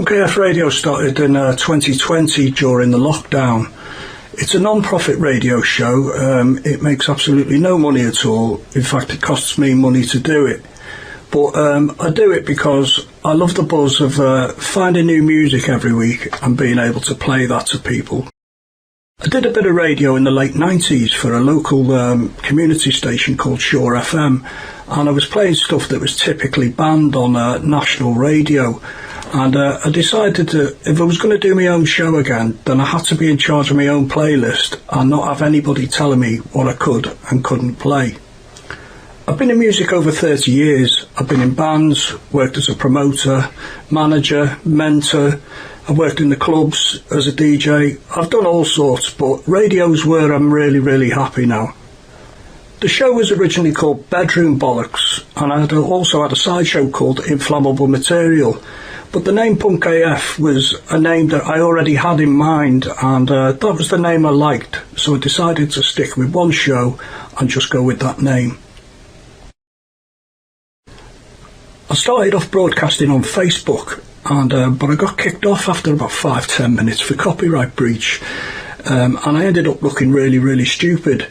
Punk AF Radio started in 2020 during the lockdown. It's a non-profit radio show. It makes absolutely no money at all. In fact, it costs me money to do it. But I do it because I love the buzz of finding new music every week and being able to play that to people. I did a bit of radio in the late 90s for a local community station called Shore FM, and I was playing stuff that was typically banned on national radio. And I decided that if I was going to do my own show again, then I had to be in charge of my own playlist and not have anybody telling me what I could and couldn't play. I've been in music over 30 years. I've been in bands, worked as a promoter, manager, mentor. I've worked in the clubs as a DJ. I've done all sorts, but radio's where I'm really happy now. The show was originally called Bedroom Bollocks, and I also had a side show called Inflammable Material. But the name Punk AF was a name that I already had in mind, and that was the name I liked, so I decided to stick with one show and just go with that name. I started off broadcasting on Facebook, but I got kicked off after about 5-10 minutes for copyright breach, and I ended up looking really stupid.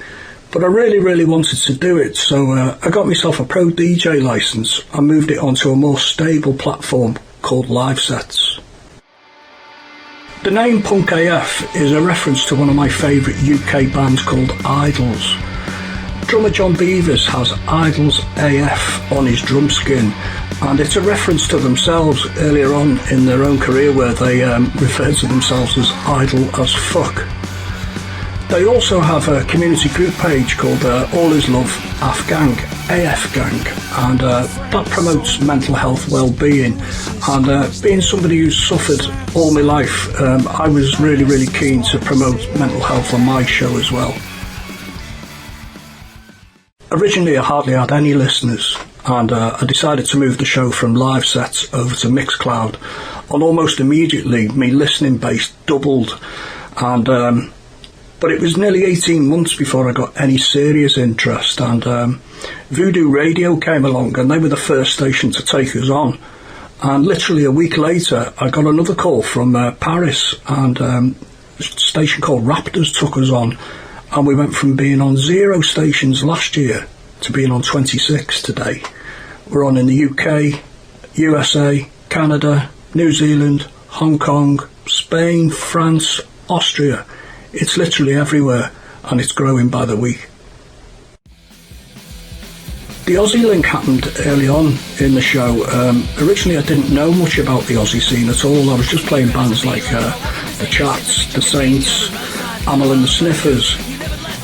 But I really wanted to do it, so I got myself a pro DJ licence and moved it onto a more stable platform called Live Sets. The name Punk AF is a reference to one of my favourite UK bands called Idols. Drummer John Beavers has Idols AF on his drum skin, and it's a reference to themselves earlier on in their own career where they referred to themselves as Idol as Fuck. They also have a community group page called All Is Love AF Gang, and that promotes mental health well-being. And being somebody who's suffered all my life, I was really keen to promote mental health on my show as well. Originally I hardly had any listeners, and I decided to move the show from Live Sets over to Mixcloud, and almost immediately my listening base doubled, and but it was nearly 18 months before I got any serious interest, and Voodoo Radio came along, and they were the first station to take us on. And literally a week later, I got another call from Paris, and a station called Raptors took us on, and we went from being on 0 stations last year to being on 26 today. We're on in the UK, USA, Canada, New Zealand, Hong Kong, Spain, France, Austria. It's literally everywhere, and it's growing by the week. The Aussie link happened early on in the show. Originally I didn't know much about the Aussie scene at all. I was just playing bands like The Chats, The Saints, Amel and the Sniffers,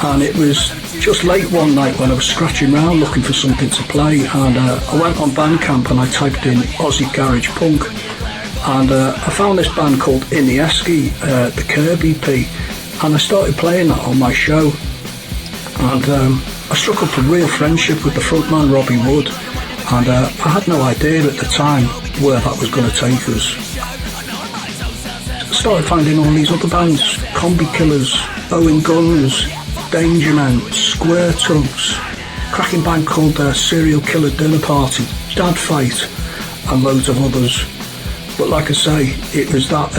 and it was just late one night when I was scratching around looking for something to play, and I went on Bandcamp and I typed in Aussie Garage Punk, and I found this band called In the Esky, the Curb EP, and I started playing that on my show, and I struck up a real friendship with the frontman Robby Wood, and I had no idea at the time where that was going to take us. I started finding all these other bands, Combi Killers, Owen Guns, Danger Men, Square Tugs, cracking band called Serial Killer Dinner Party, Dad Fight, and loads of others. But like I say, it was that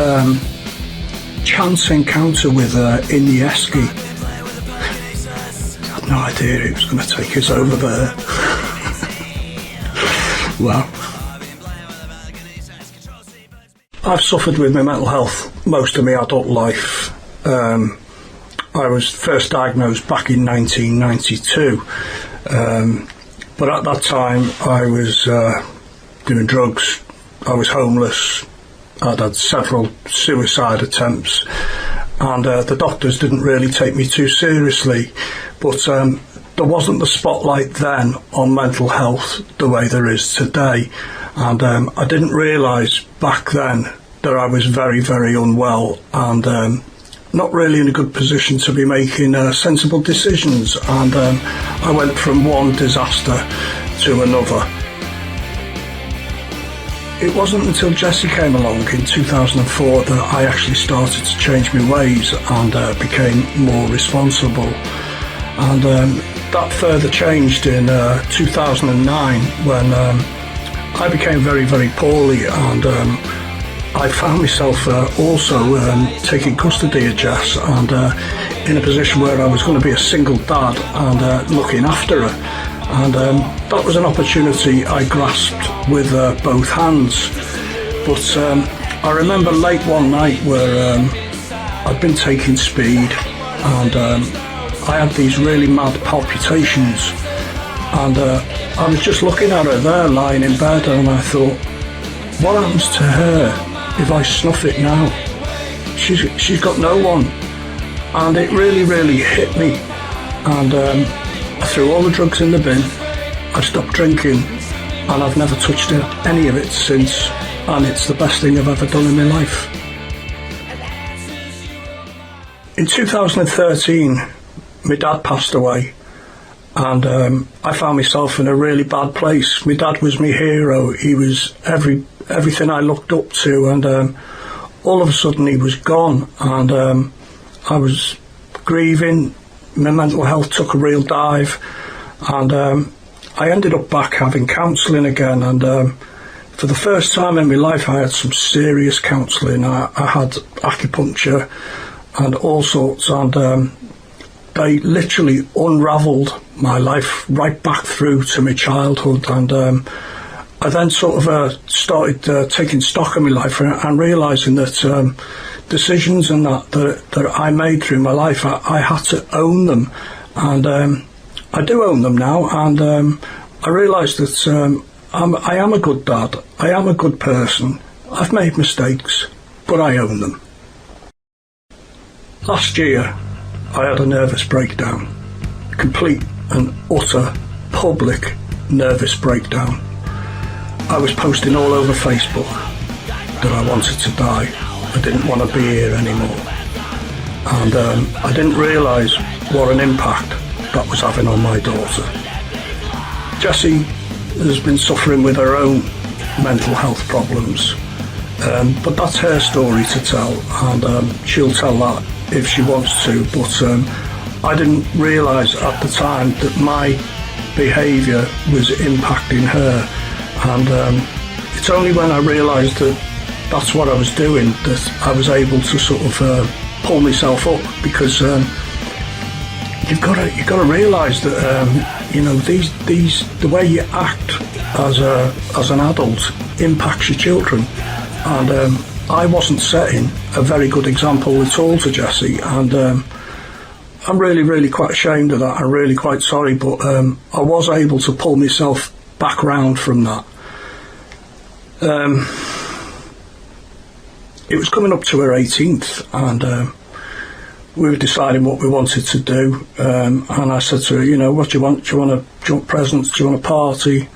chance encounter with In the Esky. I had no idea it was going to take us over there. Well, I've suffered with my mental health most of my adult life. I was first diagnosed back in 1992, but at that time I was doing drugs, I was homeless, I'd had several suicide attempts, and the doctors didn't really take me too seriously, but there wasn't the spotlight then on mental health the way there is today, and I didn't realise back then that I was very unwell, and not really in a good position to be making sensible decisions, and I went from one disaster to another. It wasn't until Jessie came along in 2004 that I actually started to change my ways and became more responsible, and that further changed in 2009 when I became very poorly, and I found myself also taking custody of Jess and in a position where I was going to be a single dad and looking after her. And that was an opportunity I grasped with both hands. But I remember late one night where I'd been taking speed and I had these really mad palpitations, and I was just looking at her there lying in bed, and I thought, what happens to her if I snuff it now? She's got no one. And it really hit me, and I threw all the drugs in the bin. I stopped drinking, and I've never touched any of it since, and it's the best thing I've ever done in my life. In 2013, my dad passed away, and I found myself in a really bad place. My dad was my hero. He was everything I looked up to, and all of a sudden he was gone, and I was grieving. My mental health took a real dive, and I ended up back having counselling again, and for the first time in my life I had some serious counselling. I had acupuncture and all sorts, and they literally unravelled my life right back through to my childhood, and I then sort of started taking stock of my life and realising that decisions and that I made through my life, I had to own them, and I do own them now, and I realise that I am a good dad, I am a good person, I've made mistakes, but I own them. Last year I had a nervous breakdown, complete and utter public nervous breakdown. I was posting all over Facebook that I wanted to die, I didn't want to be here anymore, and I didn't realise what an impact that was having on my daughter. Jessie has been suffering with her own mental health problems, but that's her story to tell, and she'll tell that if she wants to, but I didn't realise at the time that my behaviour was impacting her, and it's only when I realised that that's what I was doing that I was able to sort of pull myself up, because you've got to realise that the way you act as an adult impacts your children, and I wasn't setting a very good example at all to Jessie, and I'm really quite ashamed of that. I'm really quite sorry, but I was able to pull myself back round from that. It was coming up to her 18th, and we were deciding what we wanted to do, and I said to her, what do you want? Do you want to jump presents? Do you want a party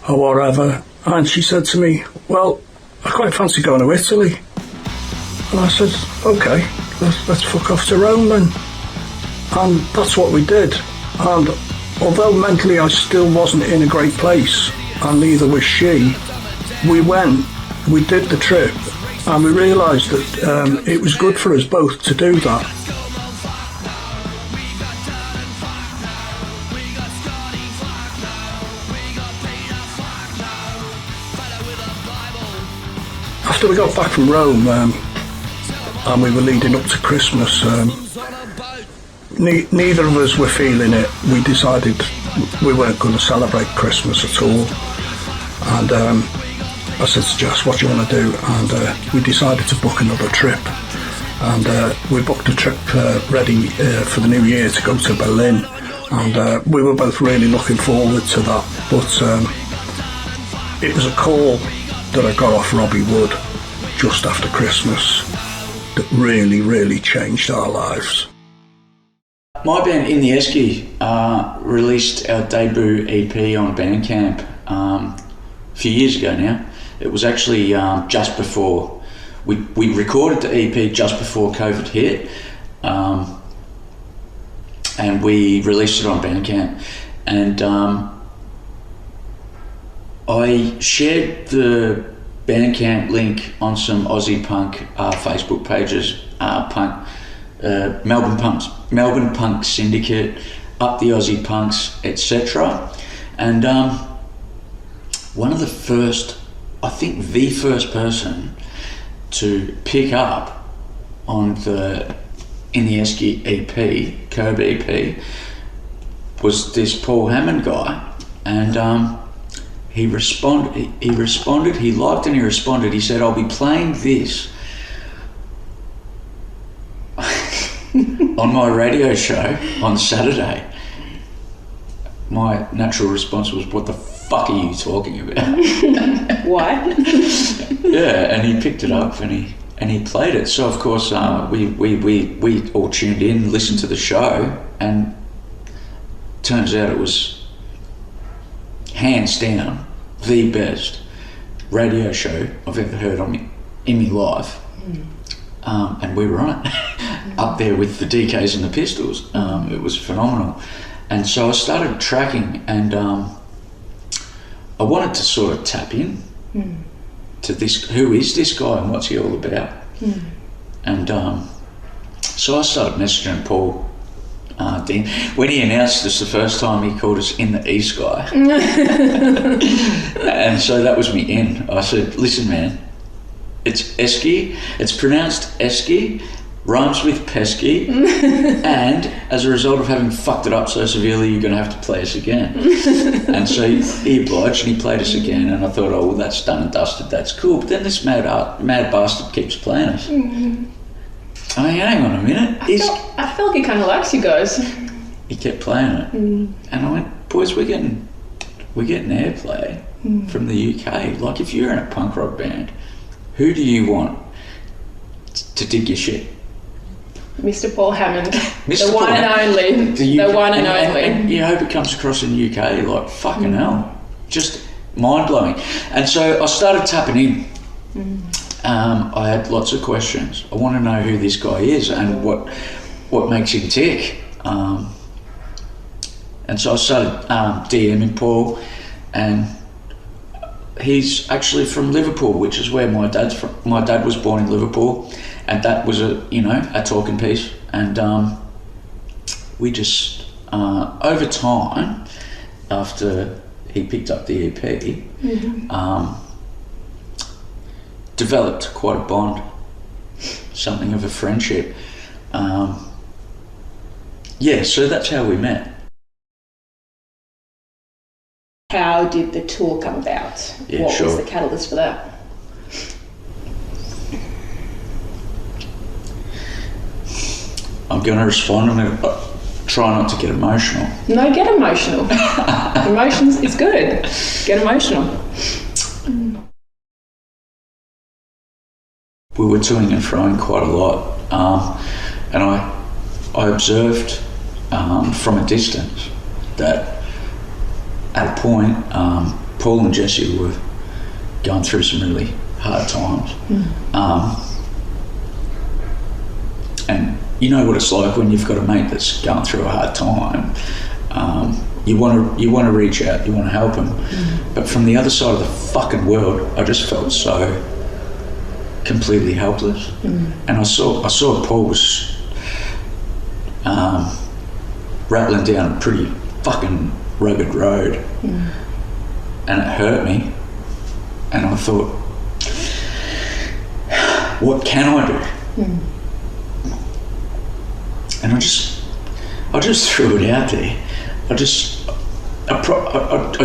or whatever? And she said to me, well, I quite fancy going to Italy. And I said, okay, let's fuck off to Rome then. And that's what we did. And although mentally I still wasn't in a great place, and neither was she, we went, we did the trip, and we realised that it was good for us both to do that. After we got back from Rome, and we were leading up to Christmas, neither of us were feeling it. We decided we weren't going to celebrate Christmas at all, and I said to Jess, what do you want to do? And we decided to book another trip, and we booked a trip ready for the new year to go to Berlin, and we were both really looking forward to that, but it was a call that I got off Robby Wood just after Christmas that really changed our lives. My band In the Esky released our debut EP on Bandcamp a few years ago now. It was actually just before we recorded the EP just before COVID hit, and we released it on Bandcamp, and I shared the Bandcamp link on some Aussie punk Facebook pages, Melbourne Punk Syndicate, Up the Aussie Punks, etc. And one of the first, I think the first person to pick up on in the Esky EP, Curb EP, was this Paul Hammond guy, and he responded, he liked and he responded. He said, "I'll be playing this on my radio show on Saturday." My natural response was, "What the fuck are you talking about?" Why? Yeah, and he picked it up and he played it. So of course we all tuned in, listened to the show, and turns out it was hands down the best radio show I've ever heard in my life. And we were on it up there with the DKs and the Pistols. It was phenomenal. And so I started tracking, and I wanted to sort of tap in to this, who is this guy and what's he all about? And so I started messaging Paul Dean. When he announced this the first time, he called us In the East Guy. And so that was me in. I said, "Listen, man, it's Esky, it's pronounced Esky, rhymes with pesky, and as a result of having fucked it up so severely, you're going to have to play us again." And so he obliged and he played us again, and I thought, oh, well, that's done and dusted, that's cool. But then this mad bastard keeps playing us. I mean, hang on a minute. I feel like he kind of likes you guys. He kept playing it. And I went, "Boys, we're getting airplay from the UK. Like, if you're in a punk rock band, who do you want to dig your shit?" Mr. Paul Hammond, Mr. the one Paul and only, the one and only. And you hope it comes across in the UK, like, fucking hell, just mind-blowing. And so I started tapping in. I had lots of questions. I want to know who this guy is and what makes him tick. And so I started DMing Paul, and he's actually from Liverpool, which is where my dad's from. My dad was born in Liverpool, and that was a talking piece. And we just over time, after he picked up the EP, developed quite a bond, something of a friendship. So that's how we met. How did the tour come about? What was the catalyst for that? I'm going to respond. I'm going to try not to get emotional. No, get emotional. Emotions is good. Get emotional. We were toing and froing quite a lot, and I observed from a distance that at a point Paul and Jessie were going through some really hard times. And you know what it's like when you've got a mate that's going through a hard time. You want to reach out, you want to help him, but from the other side of the fucking world, I just felt so completely helpless. And I saw Paul was rattling down a pretty fucking rugged road, and it hurt me. And I thought, what can I do? And I just threw it out there. I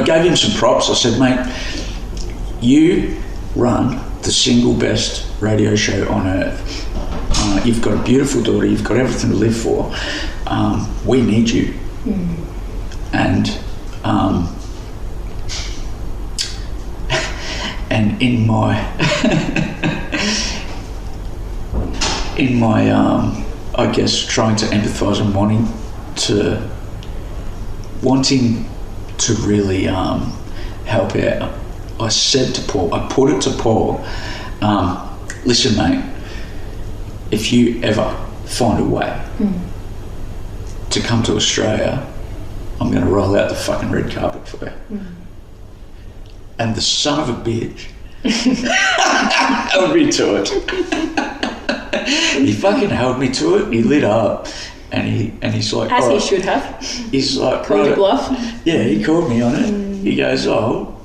gave him some props. I said, "Mate, you run the single best radio show on earth. You've got a beautiful daughter. You've got everything to live for. We need you." And in my I guess trying to empathise and wanting to really help out, I said to Paul, I put it to Paul, "Listen, mate, if you ever find a way to come to Australia, I'm going to roll out the fucking red carpet for you." And the son of a bitch held me to it. He fucking held me to it. He lit up, and he's like, as he should have. He's like, called you bluff. Yeah, he called me on it. He goes, "Oh,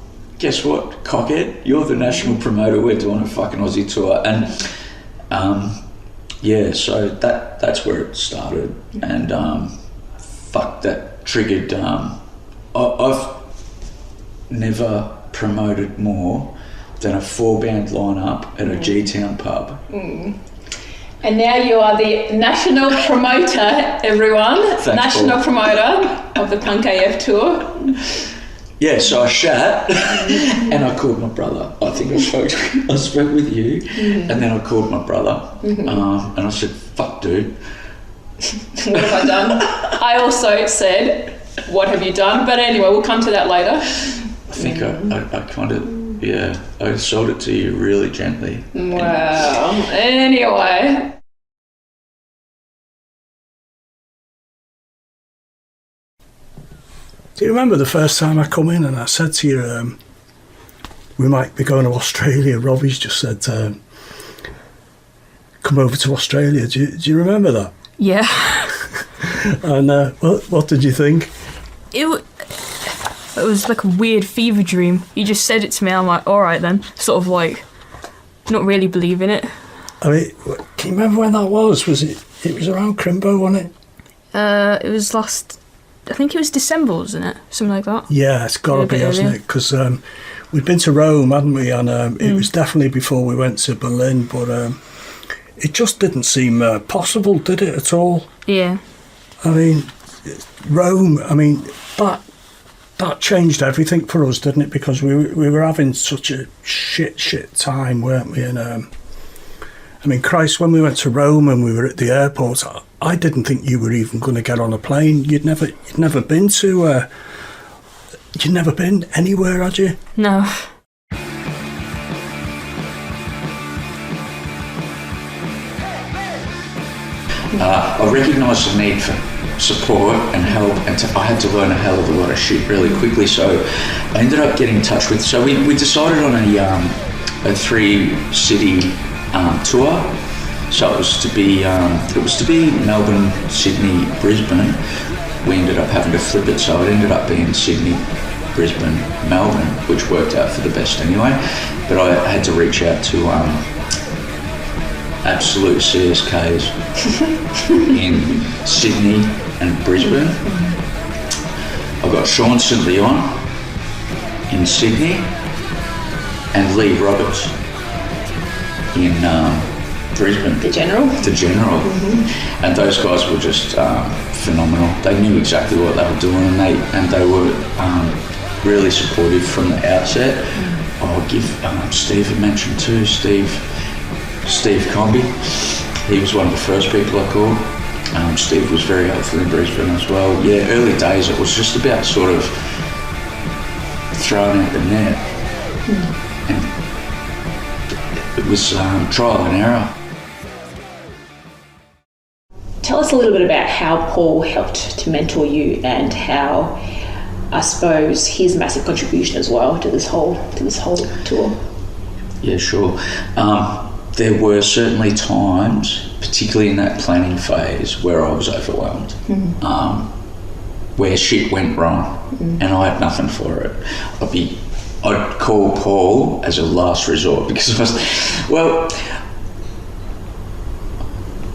guess what, cockhead? You're the national promoter. We're doing a fucking Aussie tour. And so that's where it started. And that triggered. I've never promoted more than a 4-band lineup at a G-Town pub. And now you are the national promoter, everyone. Thanks, national Paul. Promoter of the Punk AF tour. Yeah, so I shat and I called my brother. I think I spoke with you, and then I called my brother, and I said, "Fuck, dude. What have I done?" I also said, "What have you done?" But anyway, we'll come to that later. I think I kind of, I sold it to you really gently. Wow. Anyway. Do you remember the first time I come in and I said to you, we might be going to Australia? Robby's just said, come over to Australia. Do you remember that? Yeah. And what did you think? It was like a weird fever dream. You just said it to me, I'm like, all right then. Sort of like, not really believing it. I mean, can you remember when that was? It was around Crimbo, wasn't it? It was I think it was December, wasn't it? Something like that. Yeah, it's got to be, hasn't it? Because we'd been to Rome, hadn't we? And it was definitely before we went to Berlin, but it just didn't seem possible, did it, at all? Yeah. I mean, Rome, that changed everything for us, didn't it? Because we were having such a shit time, weren't we? And Christ, when we went to Rome and we were at the airport, I didn't think you were even going to get on a plane. You'd never been to. You'd never been anywhere, had you? No. I recognised the need for support and help, and I had to learn a hell of a lot of shit really quickly. So I ended up getting in touch with. So we decided on a 3-city tour. So it was to be Melbourne, Sydney, Brisbane. We ended up having to flip it, so it ended up being Sydney, Brisbane, Melbourne, which worked out for the best anyway. But I had to reach out to absolute CSKs in Sydney and Brisbane. I've got Sean St Leon in Sydney and Lee Roberts in Brisbane. The General. And those guys were just phenomenal. They knew exactly what they were doing, and they were really supportive from the outset. I'll give Steve a mention too. Steve Comby. He was one of the first people I called. Steve was very helpful in Brisbane as well. Yeah, early days it was just about sort of throwing out the net. And it was trial and error. Tell us a little bit about how Paul helped to mentor you and how, I suppose, his massive contribution as well to this whole tour. Yeah, sure. There were certainly times, particularly in that planning phase, where I was overwhelmed, where shit went wrong, and I had nothing for it. I'd call Paul as a last resort because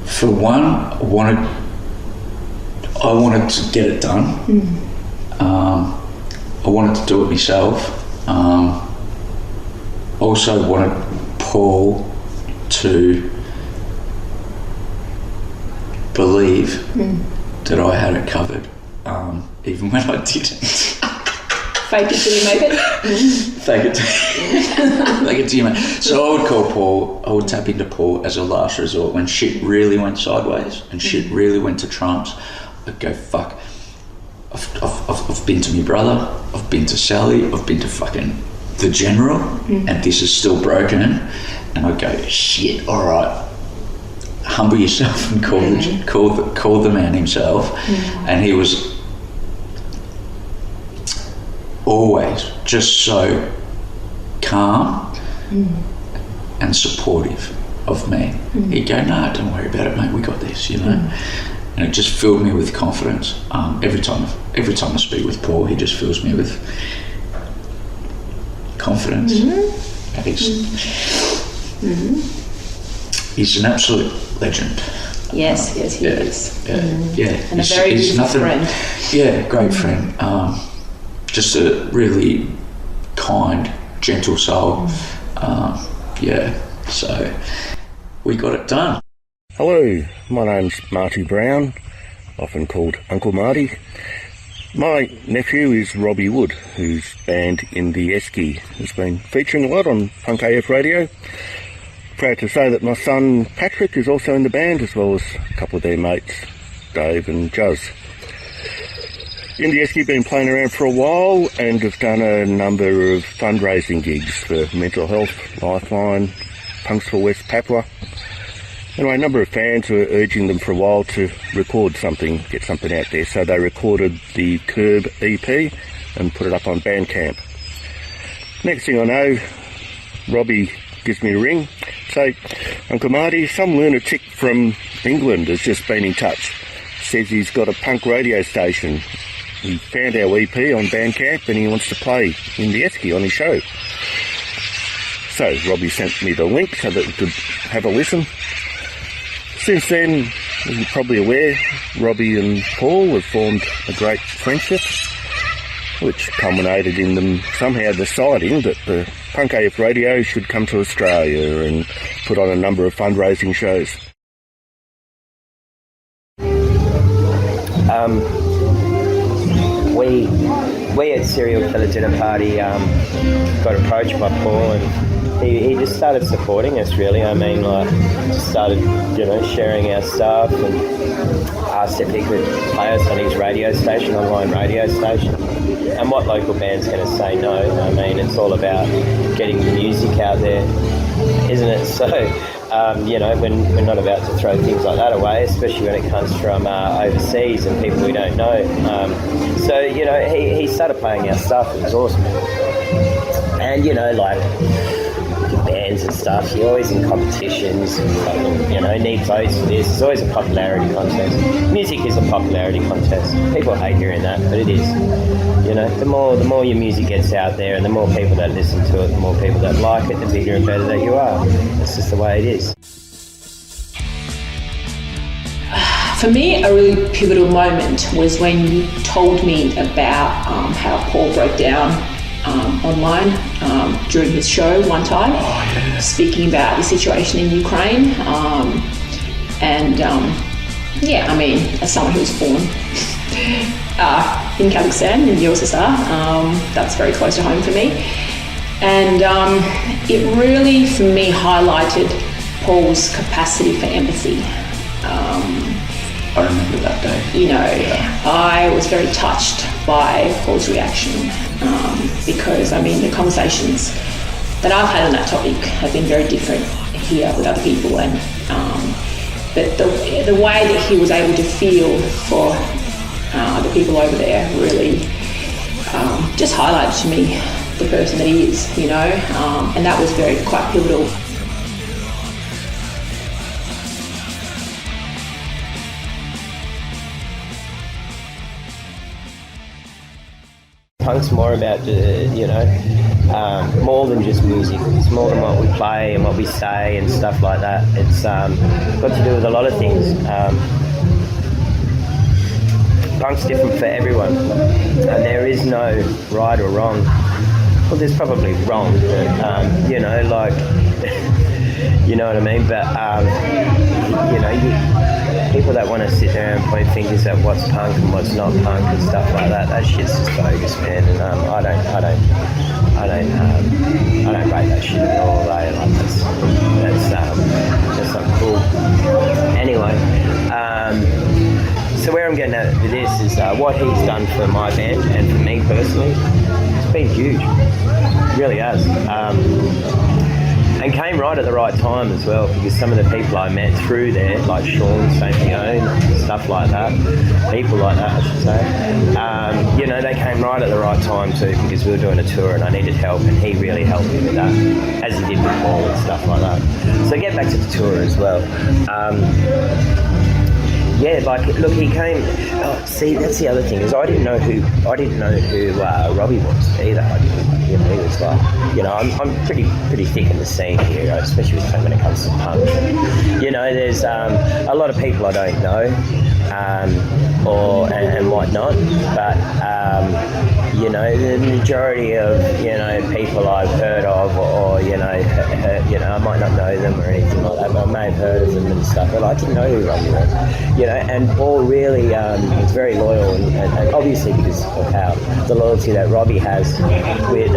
for one, I wanted to get it done. I wanted to do it myself. Also wanted Paul to believe that I had it covered, even when I didn't. Fake it till you make it. Fake it till you make it. So I would call Paul, I would tap into Paul as a last resort when shit really went sideways and shit really went to trumps. I'd go, fuck, I've been to my brother, I've been to Sally, I've been to fucking the General, and this is still broken. And I'd go, shit, all right, humble yourself and call the man himself. And he was always just so calm and supportive of me. He'd go, no, don't worry about it, mate, we got this, you know. And it just filled me with confidence. Every time I speak with Paul, he just fills me with confidence. And he's an absolute legend. Yes, he is. Yeah. And a very good friend. Yeah, great friend. Just a really kind, gentle soul. So we got it done. Hello, my name's Marty Brown, often called Uncle Marty. My nephew is Robby Wood, whose band In the Esky has been featuring a lot on Punk AF Radio. Proud to say that my son Patrick is also in the band, as well as a couple of their mates, Dave and Juz. In the Esky been playing around for a while and have done a number of fundraising gigs for mental health, Lifeline, Punks for West Papua. Anyway, a number of fans were urging them for a while to record something, get something out there, so they recorded the Curb EP and put it up on Bandcamp. Next thing I know, Robbie gives me a ring. So, Uncle Marty, some lunatic from England has just been in touch. Says he's got a punk radio station. He found our EP on Bandcamp and he wants to play In the Esky on his show. So Robbie sent me the link so that we could have a listen. Since then, as you're probably aware, Robbie and Paul have formed a great friendship, which culminated in them somehow deciding that the Punk AF Radio should come to Australia and put on a number of fundraising shows. We at Serial Killer Dinner Party got approached by Paul, and he just started supporting us, really. I mean, just started, sharing our stuff, and asked if he could play us on his radio station, online radio station. And what local band's going to say no? I mean, it's all about getting the music out there, isn't it? So, we're not about to throw things like that away, especially when it comes from overseas and people we don't know. He started playing our stuff. It was awesome. And, the bands and stuff, you're always in competitions, need votes for this. It's always a popularity contest. Music is a popularity contest. People hate hearing that, but it is. The more your music gets out there and the more people that listen to it, the more people that like it, the bigger and better that you are. It's just the way it is. For me, a really pivotal moment was when you told me about how Paul broke down online during his show one time, speaking about the situation in Ukraine. As someone who was born in Kazakhstan, in the USSR, that's very close to home for me. And it really, for me, highlighted Paul's capacity for empathy. I remember that day. I was very touched by Paul's reaction because, the conversations that I've had on that topic have been very different here with other people, but the way that he was able to feel for the people over there really just highlighted to me the person that he is, and that was quite pivotal. Punk's more about, more than just music. It's more than what we play and what we say and stuff like that. It's got to do with a lot of things. Punk's different for everyone, and there is no right or wrong. Well, there's probably wrong, but, you know what I mean? But, people that want to sit there and point fingers at what's punk and what's not punk and stuff like that shit's just bogus, man. And I don't rate that shit at all. That's not cool. Anyway, so where I'm getting at with this is what he's done for my band and for me personally. It's been huge. It really has. And came right at the right time as well, because some of the people I met through there, like Sean, St. Leone, stuff like that, people like that I should say, they came right at the right time too, because we were doing a tour and I needed help, and he really helped me with that, as he did with Paul and stuff like that. So get back to the tour as well. He came. Oh, see, that's the other thing, is I didn't know who Robby was either. You know, he was like, you know, I'm pretty thick in the scene here, especially when it comes to punk. You know, there's a lot of people I don't know, and whatnot, but you know, the majority of, you know, people I've heard of, or you know, I might not know them or anything like that, but I may have heard of them and stuff. But I didn't know who Robby was, you know, and Paul really was very loyal, and obviously because of how the loyalty that Robby has with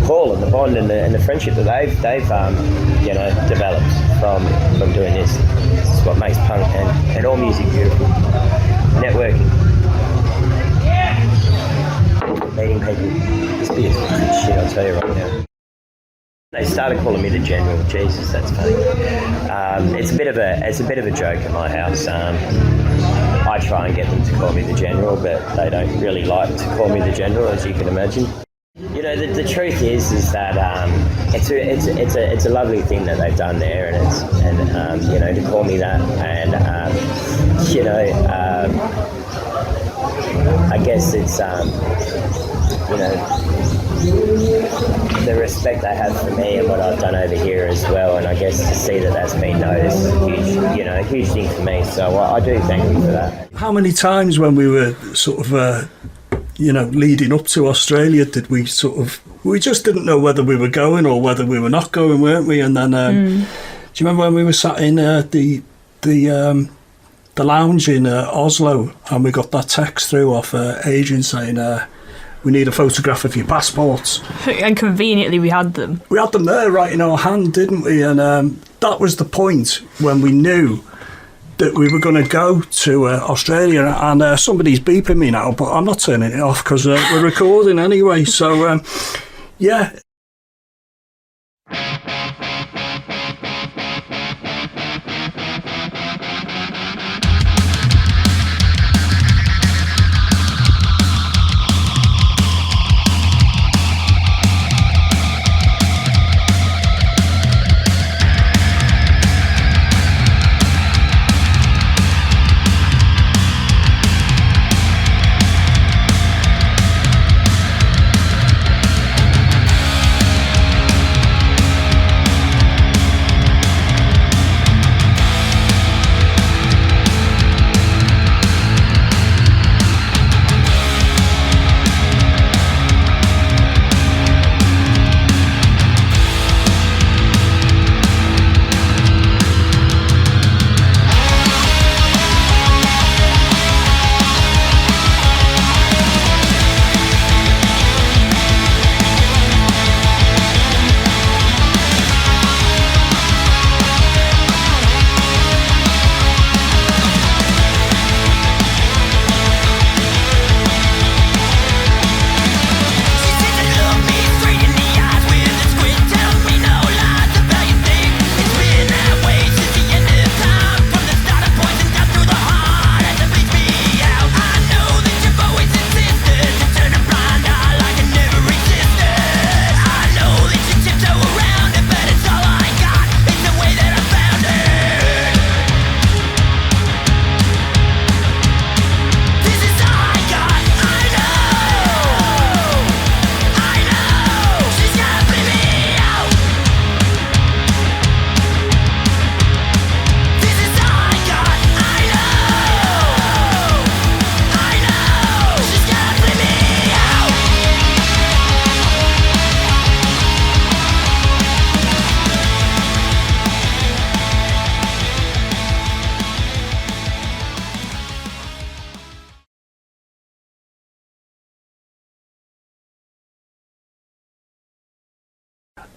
Paul, and the bond and the friendship that they've you know, developed from doing this. This is what makes punk and all music beautiful. Networking. Meeting people. This be shit, I'll tell you right now. They started calling me the General. Jesus, that's funny. It's a bit of a joke at my house. I try and get them to call me the General, but they don't really like to call me the General, as you can imagine. You know, the truth is that it's a lovely thing that they've done there, and you know, to call me that, and you know, I guess it's you know, the respect they have for me and what I've done over here as well, and I guess to see that that's been noticed is a huge, you know, a huge thing for me. So I do thank you for that. How many times when we were sort of you know, leading up to Australia, did we just didn't know whether we were going or whether we were not going, weren't we? And then do you remember when we were sat in the lounge in Oslo, and we got that text through off Adrian saying we need a photograph of your passports, and conveniently we had them there right in our hand, didn't we? And that was the point when we knew that we were going to go to Australia. And somebody's beeping me now, but I'm not turning it off because we're recording anyway. So yeah.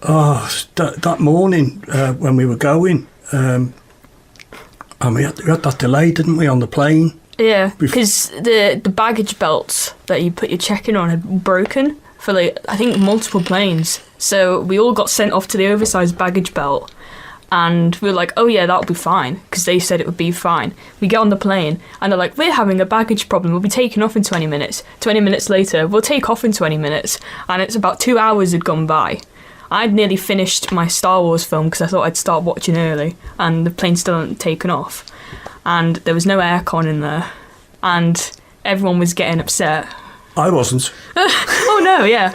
Oh, that morning when we were going, and we had that delay, didn't we, on the plane? Yeah, because the baggage belts that you put your check-in on had broken for, like, I think multiple planes. So we all got sent off to the oversized baggage belt, and we were like, oh yeah, that'll be fine, because they said it would be fine. We get on the plane, and they're like, we're having a baggage problem, we'll be taking off in 20 minutes. 20 minutes later, we'll take off in 20 minutes, and it's about 2 hours had gone by. I'd nearly finished my Star Wars film because I thought I'd start watching early, and the plane still hadn't taken off, and there was no aircon in there, and everyone was getting upset. I wasn't. Oh no, yeah.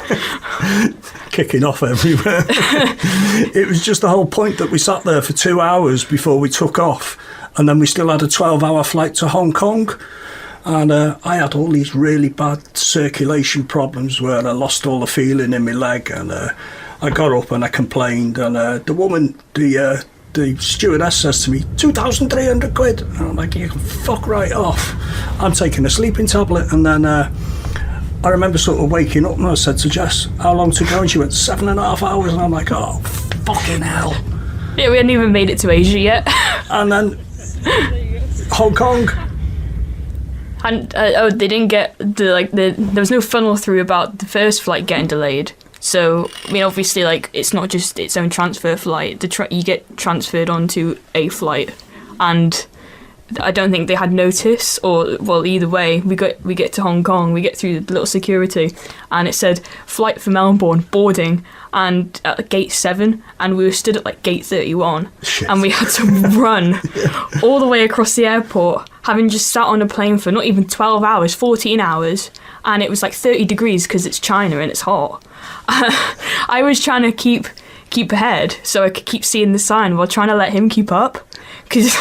Kicking off everywhere. It was just the whole point that we sat there for 2 hours before we took off, and then we still had a 12-hour flight to Hong Kong. And I had all these really bad circulation problems where I lost all the feeling in my leg, and I got up and I complained, and the woman, the stewardess says to me, 2,300 quid. And I'm like, you can fuck right off. I'm taking a sleeping tablet. And then I remember sort of waking up, and I said to Jess, how long to go? And she went, 7.5 hours. And I'm like, oh, fucking hell. Yeah, we hadn't even made it to Asia yet. And then Hong Kong. And they didn't get there was no funnel through about the first flight getting delayed. So I mean, obviously, like, it's not just its own transfer flight. You get transferred onto a flight, and I don't think they had notice, or well, either way, we get to Hong Kong, we get through the little security, and it said flight for Melbourne boarding, and at gate 7, and we were stood at like gate 31. Shit. And we had to run all the way across the airport, having just sat on a plane for not even 12 hours, 14 hours, and it was like 30 degrees because it's China and it's hot. I was trying to keep ahead so I could keep seeing the sign while trying to let him keep up, because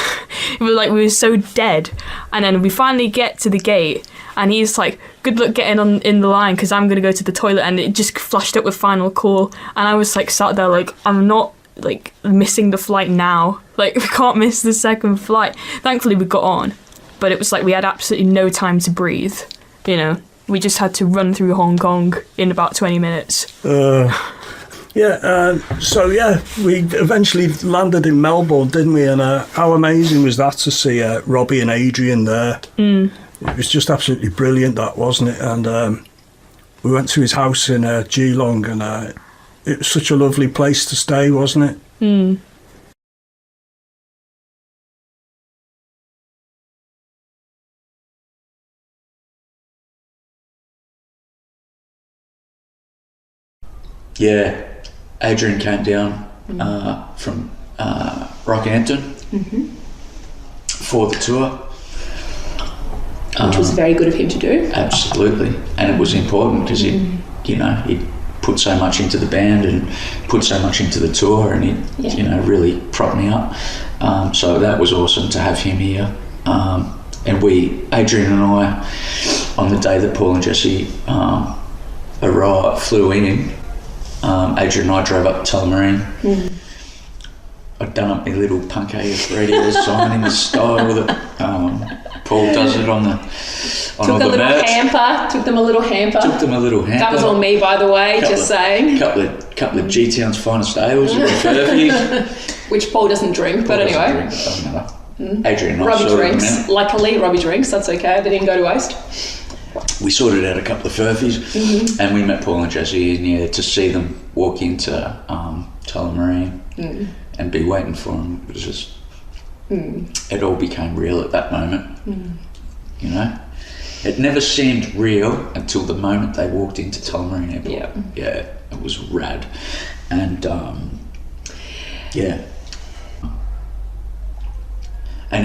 we were so dead. And then we finally get to the gate, and he's like, good luck getting in the line because I'm going to go to the toilet, and it just flashed up with final call, and I was like sat there like, I'm not like missing the flight now, like we can't miss the second flight. Thankfully we got on, but it was like we had absolutely no time to breathe, you know. We just had to run through Hong Kong in about 20 minutes. So we eventually landed in Melbourne, didn't we? And how amazing was that to see Robby and Adrian there? It was just absolutely brilliant, that, wasn't it? And we went to his house in Geelong, and it was such a lovely place to stay, wasn't it? Yeah, Adrian came down from Rockumentary for the tour. Which was very good of him to do. Absolutely, and it was important because he put so much into the band and put so much into the tour, and he really propped me up. So that was awesome to have him here. And Adrian and I, on the day that Paul and Jessie flew in, Adrian and I drove up to Tullamarine. I'd done up my little punk AF radio sign in the style that Paul does it on the Took them a little hamper. That was on me, by the way, just saying. Couple of G-Town's finest ales and Furbies. Which Paul doesn't drink, but anyway. Doesn't matter. Adrian and I Robbie sorted drinks. them out. Luckily, Robbie drinks, that's okay. They didn't go to waste. We sorted out a couple of furfies, and we met Paul and Jessie, and to see them walk into Tullamarine and be waiting for them, it was just, it all became real at that moment, you know? It never seemed real until the moment they walked into Tullamarine Airport. Yeah, it was rad. And, and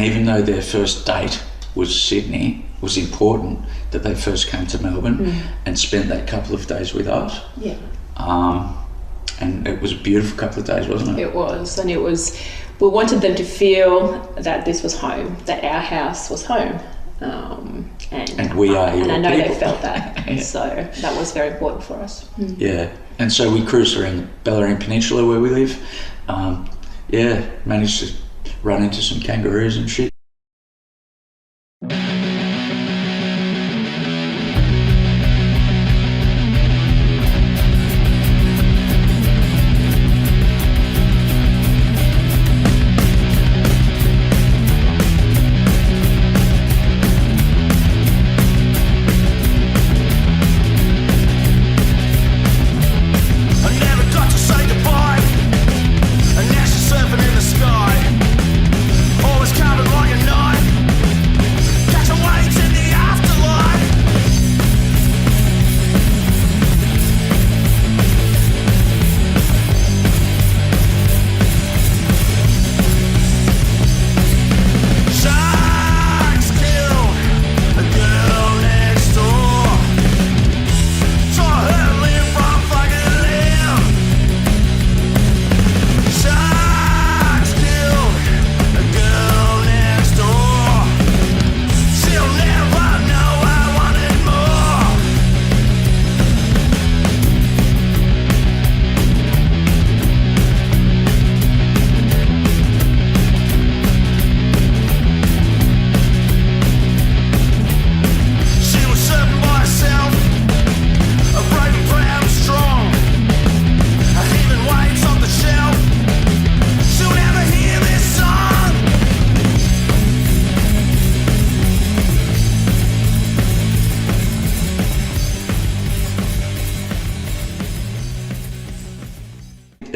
even though their first date was Sydney, it was important that they first came to Melbourne and spent that couple of days with us. Yeah. And it was a beautiful couple of days, wasn't it? It was, and we wanted them to feel that this was home, that our house was home. And we are your people. And I know they felt that, so that was very important for us. Yeah, and so we cruised around the Bellarine Peninsula where we live. Managed to run into some kangaroos and shit. Surfing in the sky, always counted like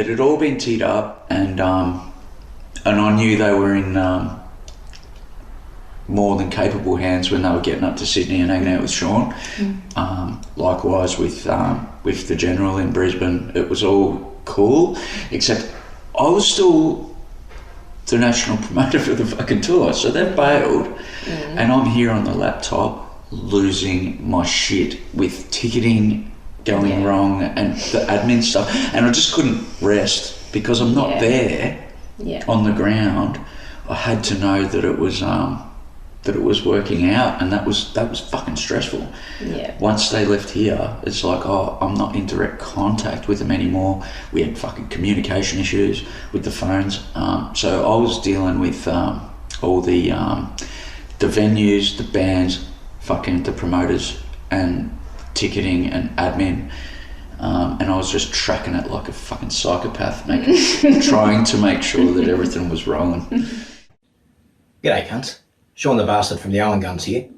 it had all been teed up, and I knew they were in more than capable hands when they were getting up to Sydney and hanging out with Sean. Likewise with the General in Brisbane, it was all cool, except I was still the national promoter for the fucking tour, so they've bailed, and I'm here on the laptop losing my shit with ticketing going wrong and the admin stuff, and I just couldn't rest because I'm not there on the ground. I had to know that it was working out, and that was fucking stressful. Once they left here, it's like, oh, I'm not in direct contact with them anymore. We had fucking communication issues with the phones, so I was dealing with all the venues, the bands, fucking the promoters, and ticketing and admin, and I was just tracking it like a fucking psychopath, trying to make sure that everything was rolling. G'day cunts, Sean the Bastard from the Owen Guns here.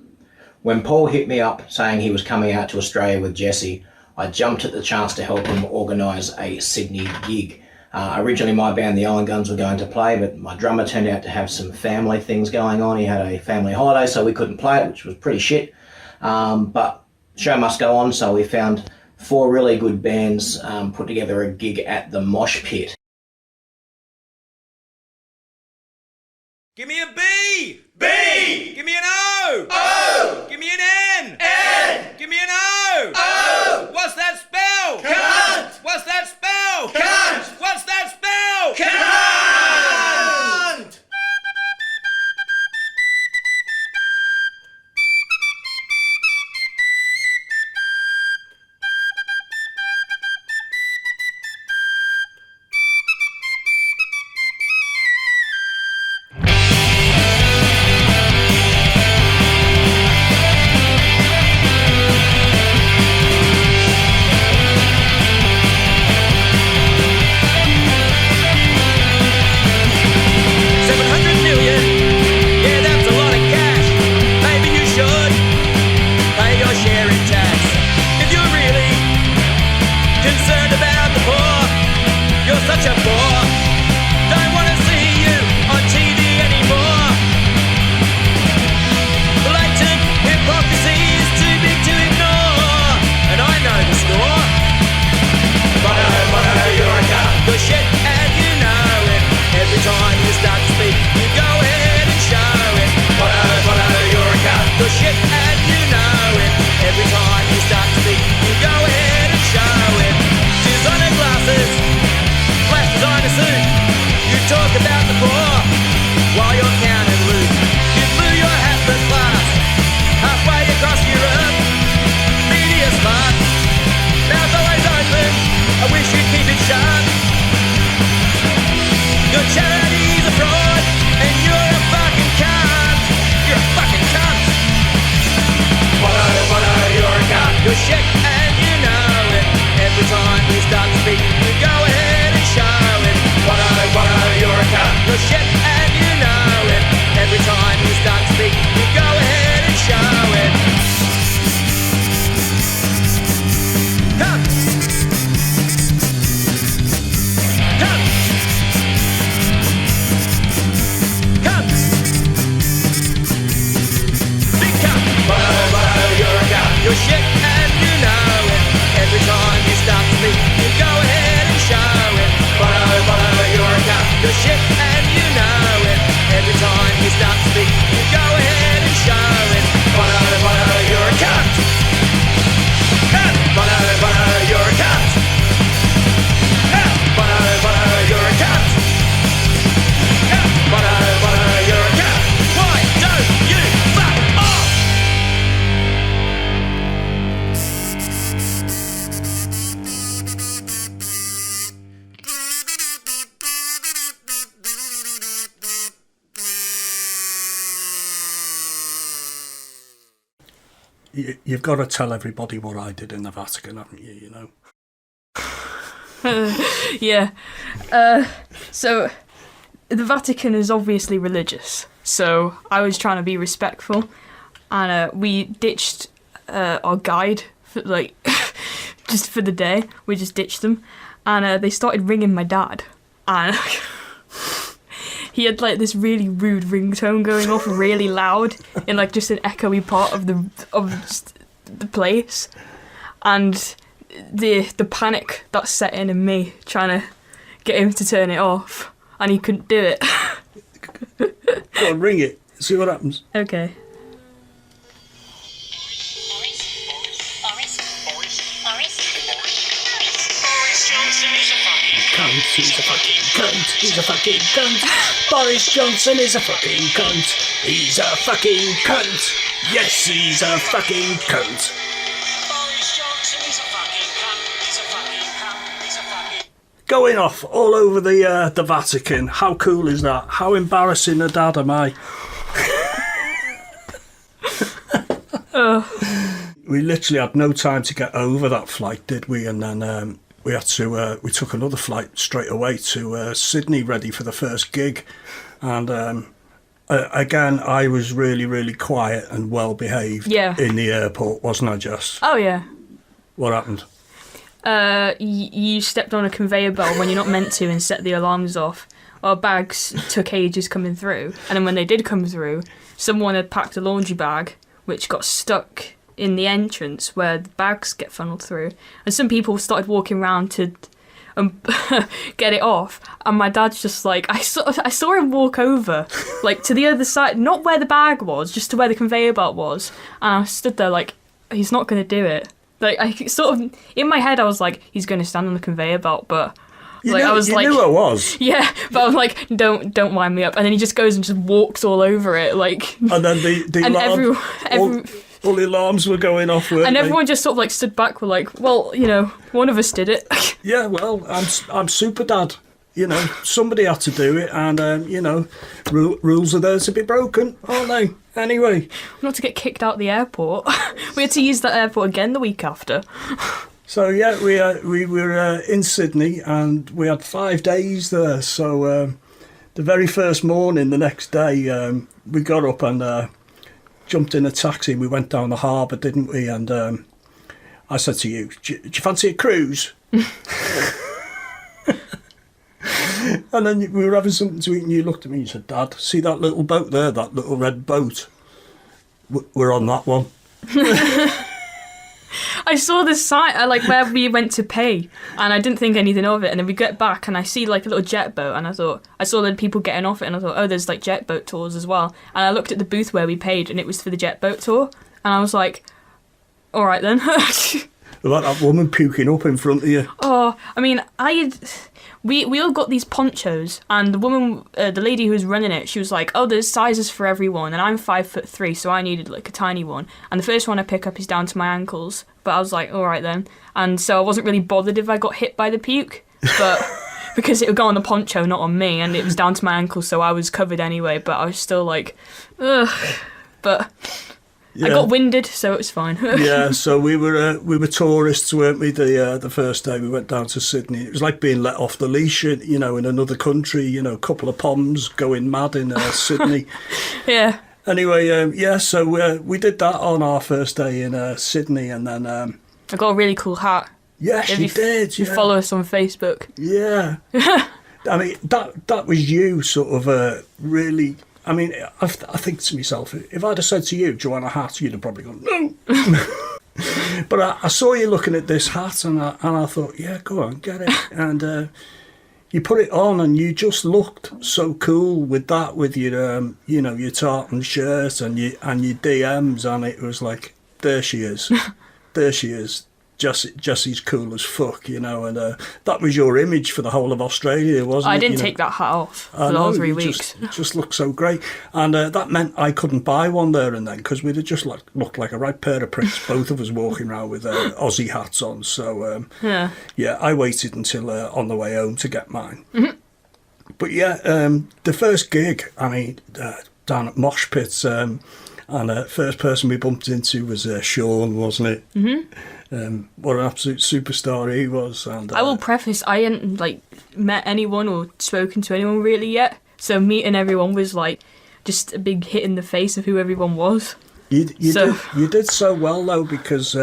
When Paul hit me up saying he was coming out to Australia with Jessie, I jumped at the chance to help him organise a Sydney gig. Originally my band, the Owen Guns, were going to play, but my drummer turned out to have some family things going on. He had a family holiday, so we couldn't play it, which was pretty shit. But show must go on, so we found 4 really good bands, put together a gig at the Mosh Pit. Give me a B! B! Give me an O! O! Give me an N! N! Give me an O! O! What's that spell? Cunt! What's that spell? Cunt! What's that spell? Cunt! You've got to tell everybody what I did in the Vatican, haven't you, you know? Yeah. So, the Vatican is obviously religious, so I was trying to be respectful, and we ditched our guide for, like, just for the day. We just ditched them. And they started ringing my dad. And he had like this really rude ringtone going off really loud in like just an echoey part of the place. And the panic that set in me trying to get him to turn it off. And he couldn't do it. Go on, ring it. See what happens. Okay. He's a fucking cunt. He's a fucking cunt. Boris Johnson is a fucking cunt. He's a fucking cunt. Yes, he's a fucking cunt. Boris Johnson is a fucking cunt. He's a fucking cunt. He's a fucking... Going off all over the Vatican. How cool is that? How embarrassing a dad am I? We literally had no time to get over that flight, did we? And then we had to. We took another flight straight away to Sydney, ready for the first gig. And again, I was really, really quiet and well behaved in the airport, wasn't I, Jess? Oh yeah. What happened? You stepped on a conveyor belt when you're not meant to and set the alarms off. Our bags took ages coming through, and then when they did come through, someone had packed a laundry bag which got stuck in the entrance where the bags get funneled through, and some people started walking around to get it off, and my dad's just like, I saw him walk over like to the other side, not where the bag was, just to where the conveyor belt was, and I stood there like, he's not going to do it. Like, I sort of, in my head I was like, he's going to stand on the conveyor belt, but you knew I was. Yeah, but I was like, don't wind me up. And then he just goes and just walks all over it, like. And then the alarm, all the alarms were going off. And everyone just sort of like stood back, were like, well, you know, one of us did it. Yeah, well, I'm super dad. You know, somebody had to do it, and you know, rules are there to be broken, aren't they? Anyway, not to get kicked out the airport. We had to use that airport again the week after. So yeah, we were in Sydney, and we had 5 days there. So the very first morning, the next day, we got up and jumped in a taxi. And we went down the harbour, didn't we? And I said to you, do you fancy a cruise? And then we were having something to eat, and you looked at me and you said, Dad, see that little boat there, that little red boat? We're on that one. I saw the sign, like where we went to pay, and I didn't think anything of it. And then we get back, and I see like a little jet boat, and I saw the people getting off it, and I thought, oh, there's like jet boat tours as well. And I looked at the booth where we paid, and it was for the jet boat tour, and I was like, all right then. Like that woman puking up in front of you. Oh, I mean, we all got these ponchos, and the woman, the lady who was running it, she was like, oh, there's sizes for everyone, and I'm 5'3", so I needed like a tiny one, and the first one I pick up is down to my ankles, but I was like, all right then, and so I wasn't really bothered if I got hit by the puke, but because it would go on the poncho, not on me, and it was down to my ankles, so I was covered anyway, but I was still like, ugh, but... Yeah. I got winded, so it was fine. Yeah, so we were tourists, weren't we? The first day we went down to Sydney, it was like being let off the leash, you know, in another country. You know, a couple of poms going mad in Sydney. Yeah. Anyway, so we did that on our first day in Sydney, and then I got a really cool hat. Yes, you did. You follow us on Facebook. Yeah. I mean, that was you, sort of really. I mean, I think to myself, if I'd have said to you, do you want a hat? You'd have probably gone, no. But I saw you looking at this hat, and I thought, yeah, go on, get it. And you put it on, and you just looked so cool with that, with your, you know, your tartan shirt and your DMs, and it was like, there she is. There she is. Jessie's cool as fuck, you know, and that was your image for the whole of Australia, wasn't it? I didn't take that hat off for the whole 3 weeks. Just looked so great, and that meant I couldn't buy one there and then, because we'd have just looked like a right pair of pricks, both of us walking around with Aussie hats on. So yeah, I waited until on the way home to get mine. Mm-hmm. But yeah, the first gig, I mean, down at Mosh Pits, and first person we bumped into was Sean, wasn't it? Mm-hmm. What an absolute superstar he was. And I will preface, I hadn't like met anyone or spoken to anyone really yet, so meeting everyone was like just a big hit in the face of who everyone was. You So- did so well though, because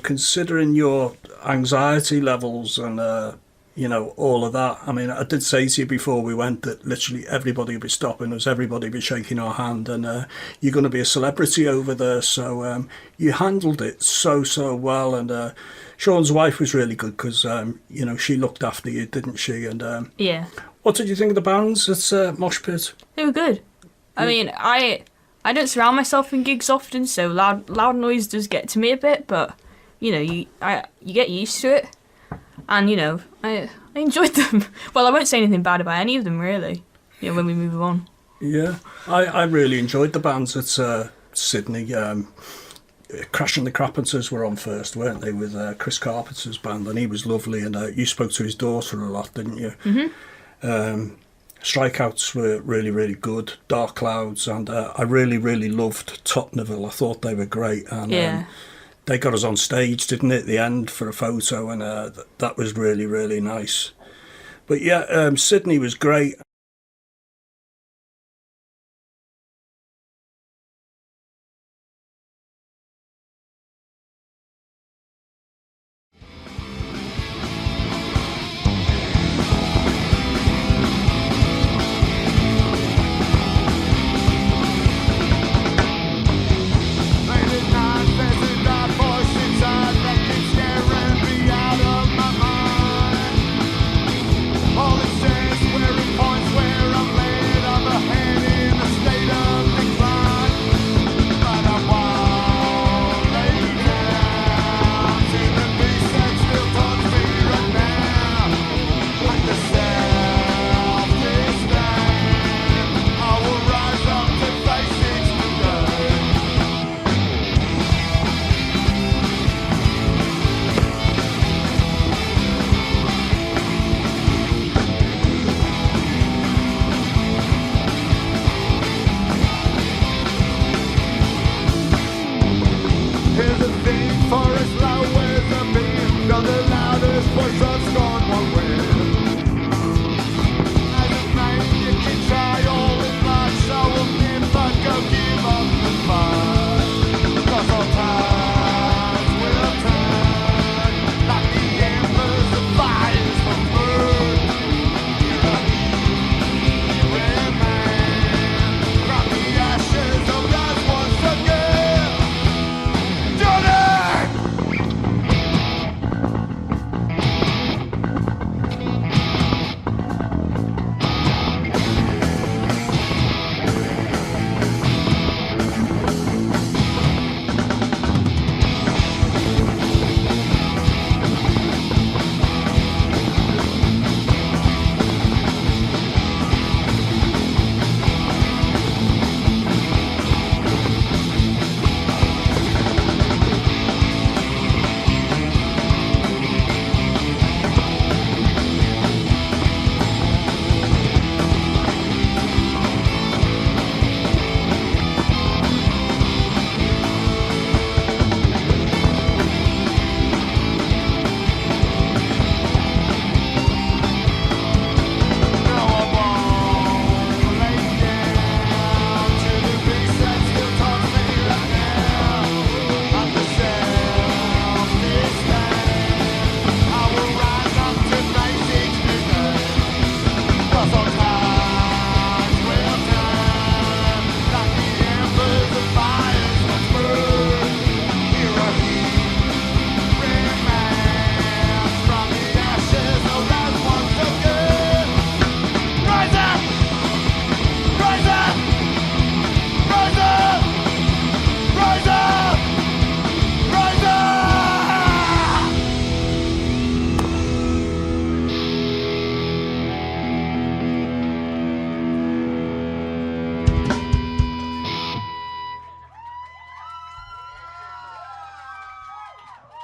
considering your anxiety levels and all of that. I mean, I did say to you before we went that literally everybody would be stopping us, everybody would be shaking our hand, and you're going to be a celebrity over there. So you handled it so well, and Sean's wife was really good because she looked after you, didn't she? And Yeah. what did you think of the bands at Mosh Pit? They were good. I mean, I don't surround myself in gigs often, so loud noise does get to me a bit, but you get used to it, and I enjoyed them. Well, I won't say anything bad about any of them really. When we move on. Yeah, I really enjoyed the bands at Sydney. Crash and the Carpenters were on first, weren't they, with Chris Carpenter's band, and he was lovely, and you spoke to his daughter a lot, didn't you? Mm-hmm. Strikeouts were really, really good. Dark Clouds, and I really, really loved Tottenville. I thought they were great, and they got us on stage, didn't they, at the end for a photo, and that was really, really nice. But yeah, Sydney was great.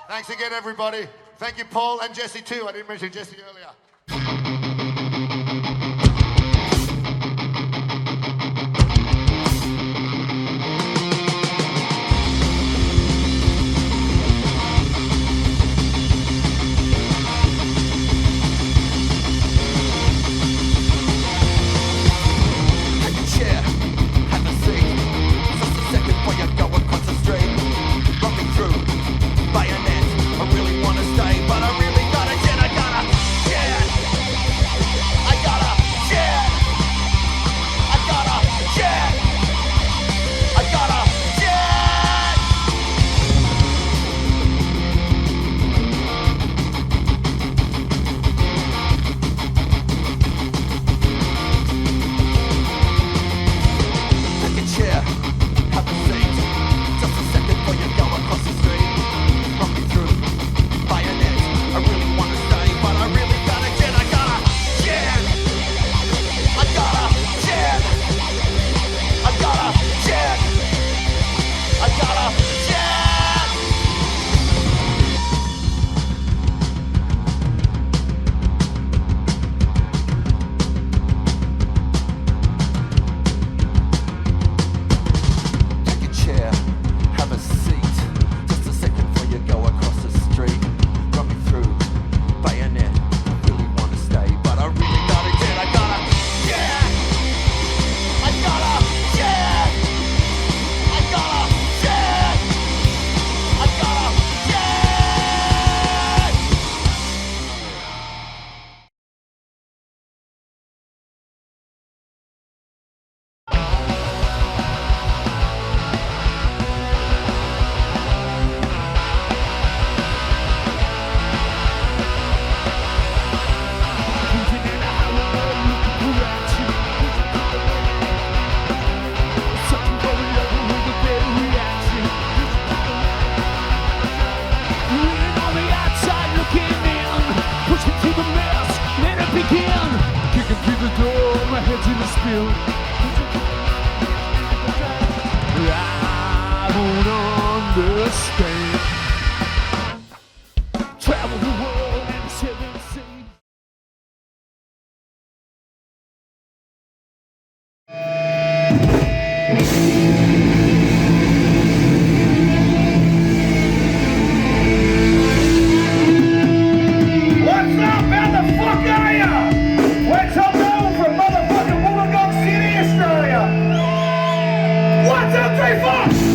Thanks again, everybody. Thank you, Paul and Jessie, too. I didn't mention Jessie earlier. Take a chair, have a seat. Just a second while you go and feel. I don't understand. Travel the world and seven seas. What's up? How the fuck are ya? We're Tom Noel from motherfucking Wollongong City, Australia. 1, 2, 3, 4.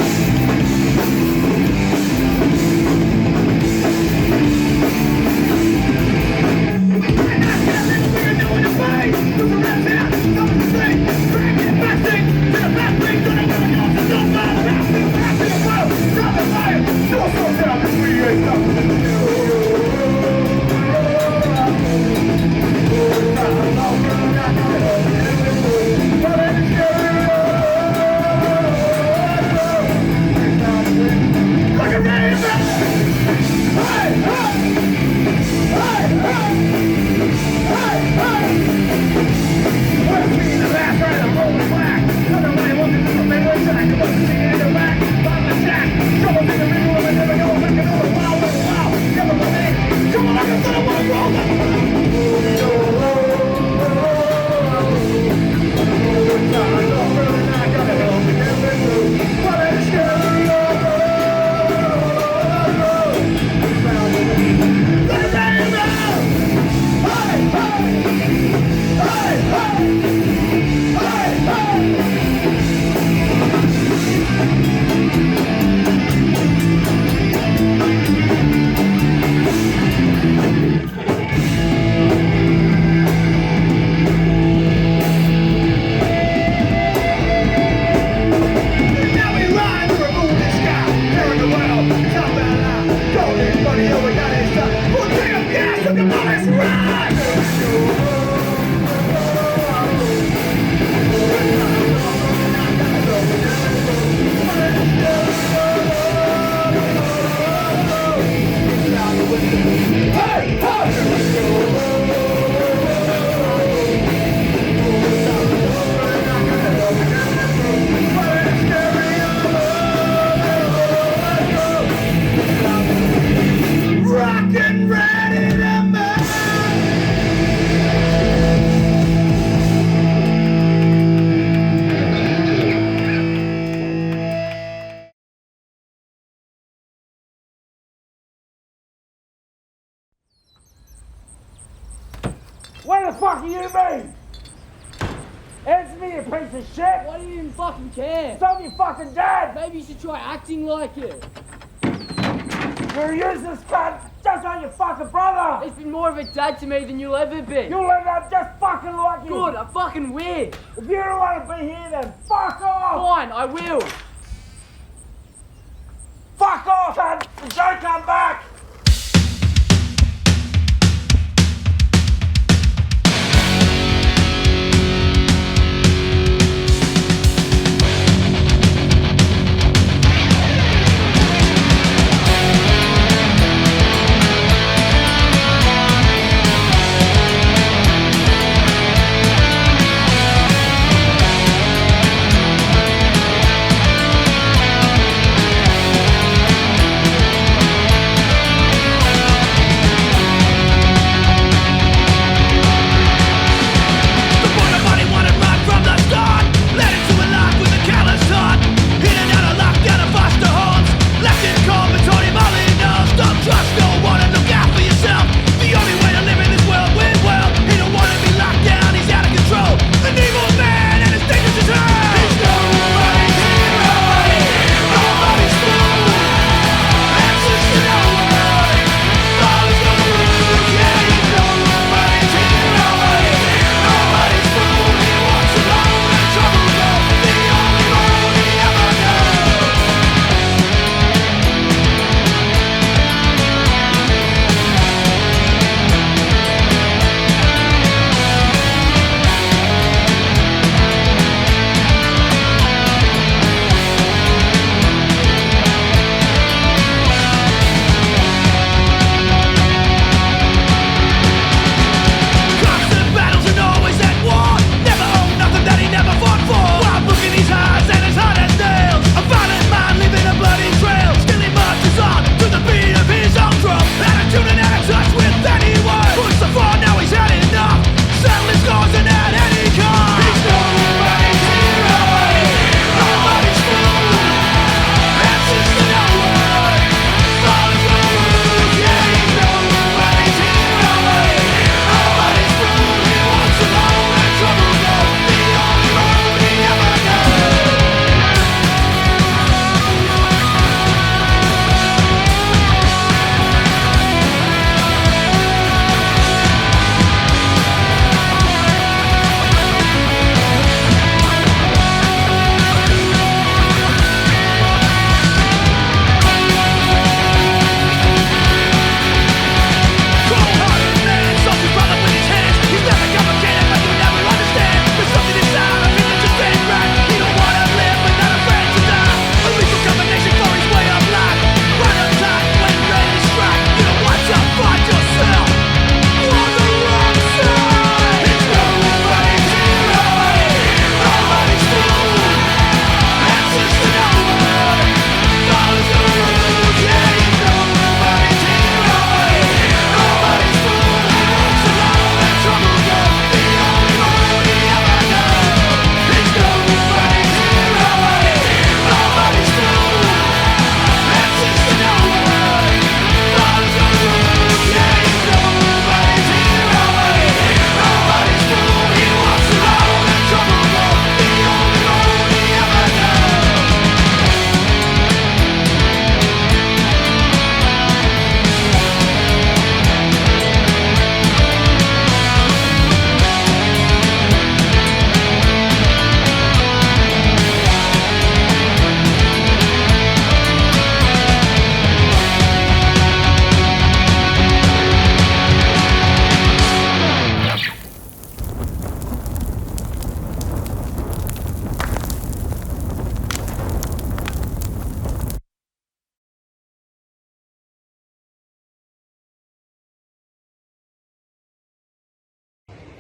Where the fuck are you been? Answer me, you piece of shit! Why do you even fucking care? Stop your fucking dad! Maybe you should try acting like it. You're a useless cunt, just like your fucking brother! He's been more of a dad to me than you'll ever be. You'll end up just fucking like him! Good, I fucking wish. If you don't want to be here, then fuck off! Fine, I will. Fuck off, cunt, and don't come back!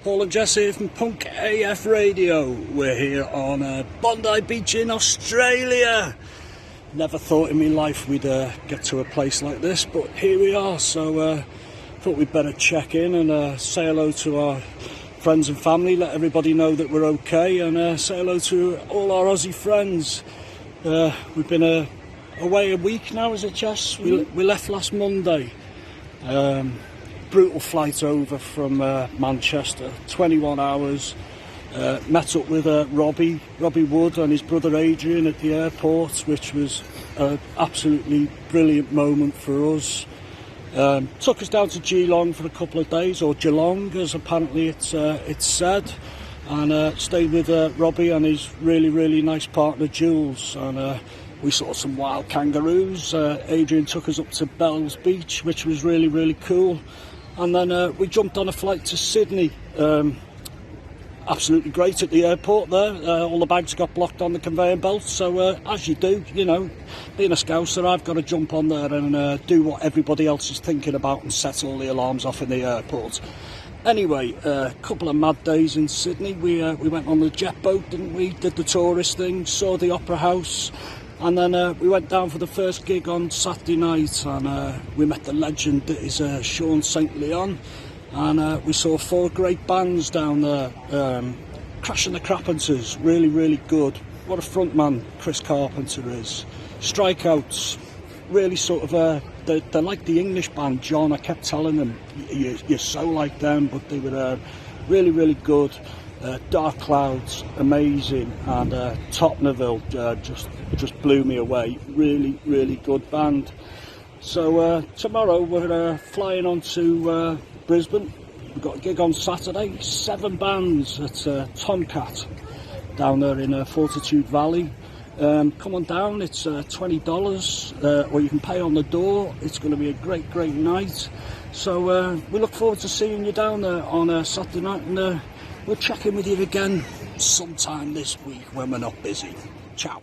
Paul and Jessie from Punk AF Radio. We're here on Bondi Beach in Australia. Never thought in my life we'd get to a place like this, but here we are. So thought we'd better check in and say hello to our friends and family, let everybody know that we're okay, and say hello to all our Aussie friends. We've been away a week now, is it, Jess? We left last Monday. Brutal flight over from Manchester, 21 hours. Met up with Robby Wood and his brother Adrian at the airport, which was an absolutely brilliant moment for us. Took us down to Geelong for a couple of days, or Geelong as apparently it's said, and stayed with Robby and his really nice partner Jules, and we saw some wild kangaroos. Adrian took us up to Bells Beach, which was really cool, and then we jumped on a flight to Sydney. Absolutely great at the airport there. All the bags got blocked on the conveyor belt, so as you do, you know, being a Scouser, I've got to jump on there and do what everybody else is thinking about and set all the alarms off in the airport. Anyway, a couple of mad days in Sydney. We went on the jet boat, didn't we? Did the tourist thing, saw the Opera House, and then we went down for the first gig on Saturday night, and we met the legend that is Sean St. Leon. And we saw 4 great bands down there. Crash and the Carpenters, really good. What a frontman Chris Carpenter is. Strikeouts, really sort of, they're like the English band, John. I kept telling them, you're so like them, but they were really good. Dark Clouds, amazing. And Totnerville just blew me away. Really good band. So tomorrow we're flying on to Brisbane. We've got a gig on Saturday, 7 bands at Tomcat down there in Fortitude Valley. Come on down, it's $20, or you can pay on the door. It's going to be a great night. So we look forward to seeing you down there on Saturday night, and we'll check in with you again sometime this week when we're not busy. Ciao.